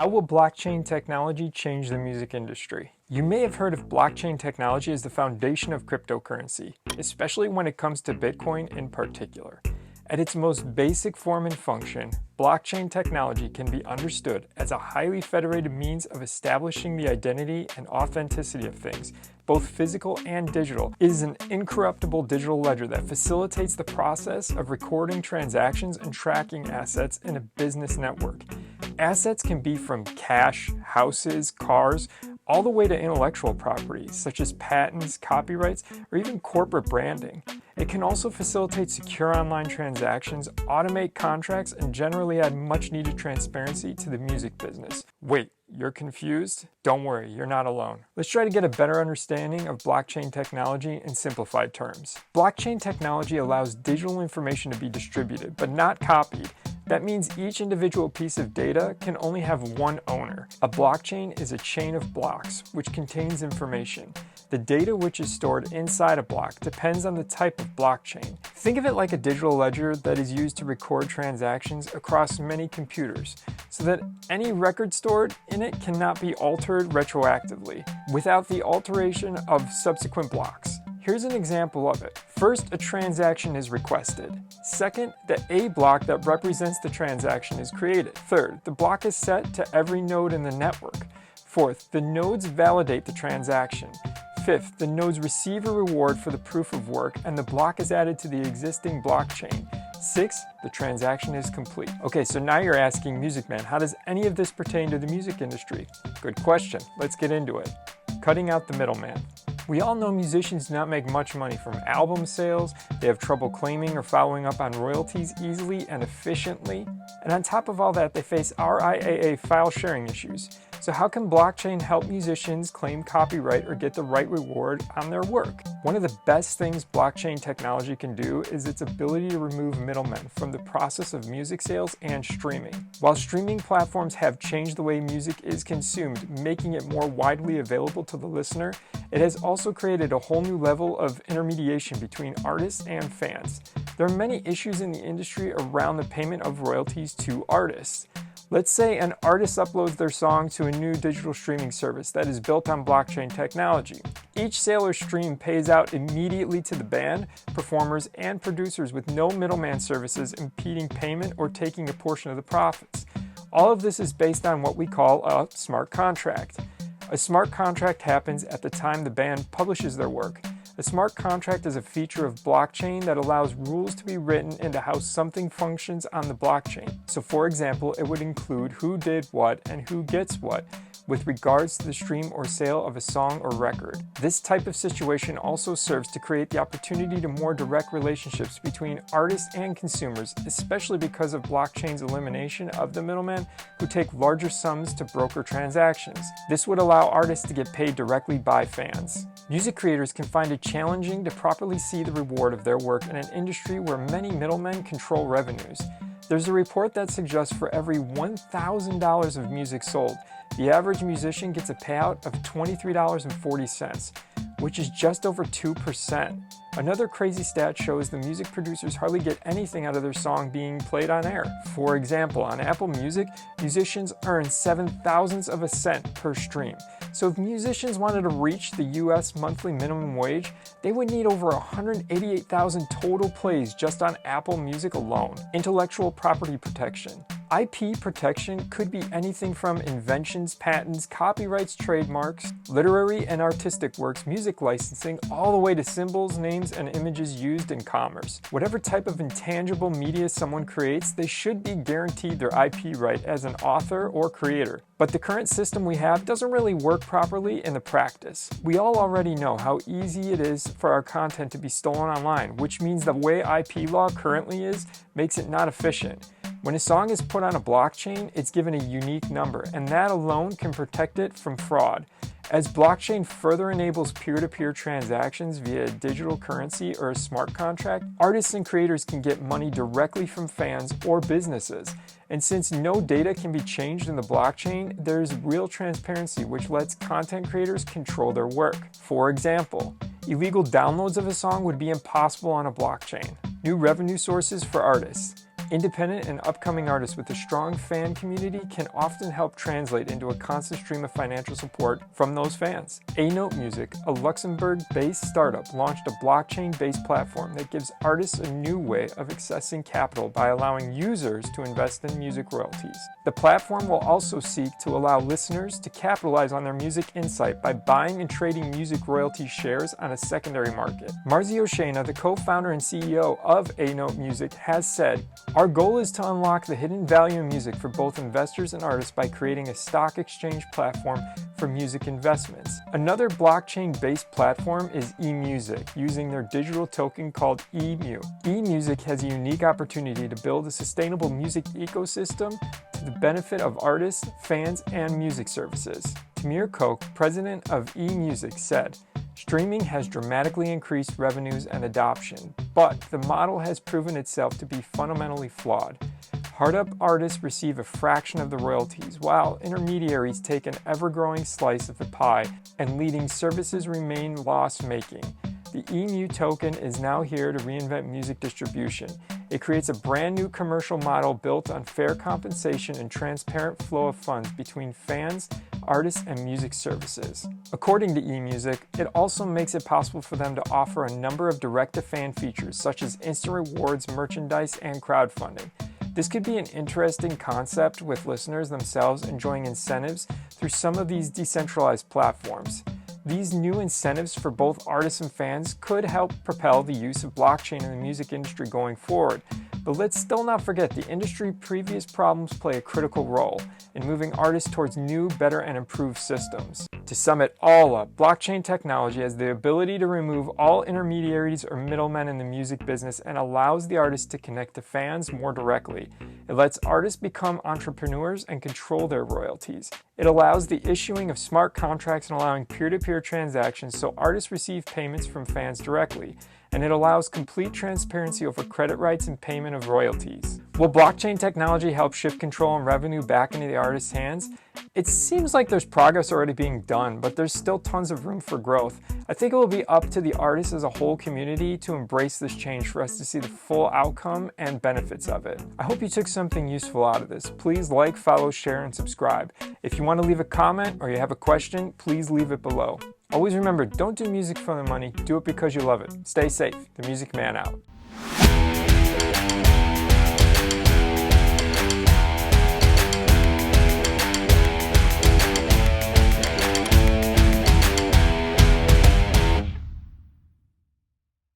will blockchain technology change the music industry? You may have heard of blockchain technology as the foundation of cryptocurrency, especially when it comes to Bitcoin in particular. At its most basic form and function, blockchain technology can be understood as a highly federated means of establishing the identity and authenticity of things, both physical and digital. It is an incorruptible digital ledger that facilitates the process of recording transactions and tracking assets in a business network. Assets can be from cash, houses, cars, all the way to intellectual property, such as patents, copyrights, or even corporate branding. It can also facilitate secure online transactions, automate contracts, and generally add much needed transparency to the music business. Wait, you're confused? Don't worry, you're not alone. Let's try to get a better understanding of blockchain technology in simplified terms. Blockchain technology allows digital information to be distributed, but not copied. That means each individual piece of data can only have one owner. A blockchain is a chain of blocks which contains information. The data which is stored inside a block depends on the type of blockchain. Think of it like a digital ledger that is used to record transactions across many computers, so that any record stored in it cannot be altered retroactively without the alteration of subsequent blocks. Here's an example of it. First, a transaction is requested. Second, the A block that represents the transaction is created. Third, the block is set to every node in the network. Fourth, the nodes validate the transaction. Fifth, the nodes receive a reward for the proof of work and the block is added to the existing blockchain. Sixth, the transaction is complete. Okay, so now you're asking, Music Man, how does any of this pertain to the music industry? Good question. Let's get into it. Cutting out the middleman. We all know musicians do not make much money from album sales, they have trouble claiming or following up on royalties easily and efficiently, and on top of all that, they face RIAA file sharing issues. So how can blockchain help musicians claim copyright or get the right reward on their work? One of the best things blockchain technology can do is its ability to remove middlemen from the process of music sales and streaming. While streaming platforms have changed the way music is consumed, making it more widely available to the listener, it has also created a whole new level of intermediation between artists and fans. There are many issues in the industry around the payment of royalties to artists. Let's say an artist uploads their song to a new digital streaming service that is built on blockchain technology. Each sale or stream pays out immediately to the band, performers, and producers with no middleman services impeding payment or taking a portion of the profits. All of this is based on what we call a smart contract. A smart contract happens at the time the band publishes their work. A smart contract is a feature of blockchain that allows rules to be written into how something functions on the blockchain. So for example, it would include who did what and who gets what with regards to the stream or sale of a song or record. This type of situation also serves to create the opportunity to more direct relationships between artists and consumers, especially because of blockchain's elimination of the middlemen who take larger sums to broker transactions. This would allow artists to get paid directly by fans. Music creators can find it challenging to properly see the reward of their work in an industry where many middlemen control revenues. There's a report that suggests for every $1,000 of music sold, the average musician gets a payout of $23.40, which is just over 2%. Another crazy stat shows the music producers hardly get anything out of their song being played on air. For example, on Apple Music, musicians earn 0.007 of a cent per stream. So if musicians wanted to reach the US monthly minimum wage, they would need over 188,000 total plays just on Apple Music alone. Intellectual property protection. IP protection could be anything from inventions, patents, copyrights, trademarks, literary and artistic works, music licensing, all the way to symbols, names, and images used in commerce. Whatever type of intangible media someone creates, they should be guaranteed their IP right as an author or creator. But the current system we have doesn't really work properly in the practice. We all already know how easy it is for our content to be stolen online, which means the way IP law currently is makes it not efficient. When a song is put on a blockchain, it's given a unique number, and that alone can protect it from fraud. As blockchain further enables peer-to-peer transactions via a digital currency or a smart contract, artists and creators can get money directly from fans or businesses. And since no data can be changed in the blockchain, there's real transparency which lets content creators control their work. For example, illegal downloads of a song would be impossible on a blockchain. New revenue sources for artists. Independent and upcoming artists with a strong fan community can often help translate into a constant stream of financial support from those fans. A-Note Music, a Luxembourg-based startup, launched a blockchain-based platform that gives artists a new way of accessing capital by allowing users to invest in music royalties. The platform will also seek to allow listeners to capitalize on their music insight by buying and trading music royalty shares on a secondary market. Marzio Shana, the co-founder and CEO of A-Note Music, has said, "Our goal is to unlock the hidden value in music for both investors and artists by creating a stock exchange platform for music investments." Another blockchain-based platform is eMusic, using their digital token called eMu. eMusic has a unique opportunity to build a sustainable music ecosystem to the benefit of artists, fans, and music services. Tamir Koch, president of eMusic, said, "Streaming has dramatically increased revenues and adoption, but the model has proven itself to be fundamentally flawed. Hard-up artists receive a fraction of the royalties, while intermediaries take an ever-growing slice of the pie, and leading services remain loss-making. The eMu token is now here to reinvent music distribution. It creates a brand new commercial model built on fair compensation and transparent flow of funds between fans, artists, and music services." According to eMusic, it also makes it possible for them to offer a number of direct-to-fan features such as instant rewards, merchandise, and crowdfunding. This could be an interesting concept, with listeners themselves enjoying incentives through some of these decentralized platforms. These new incentives for both artists and fans could help propel the use of blockchain in the music industry going forward. But let's still not forget the industry's previous problems play a critical role in moving artists towards new, better, and improved systems. To sum it all up, blockchain technology has the ability to remove all intermediaries or middlemen in the music business and allows the artist to connect to fans more directly. It lets artists become entrepreneurs and control their royalties. It allows the issuing of smart contracts and allowing peer-to-peer transactions so artists receive payments from fans directly. And it allows complete transparency over credit rights and payment of royalties. Will blockchain technology help shift control and revenue back into the artist's hands? It seems like there's progress already being done, but there's still tons of room for growth. I think it will be up to the artists as a whole community to embrace this change for us to see the full outcome and benefits of it. I hope you took something useful out of this. Please like, follow, share, and subscribe. If you want to leave a comment or you have a question, please leave it below. Always remember, don't do music for the money, do it because you love it. Stay safe. The Music Man out.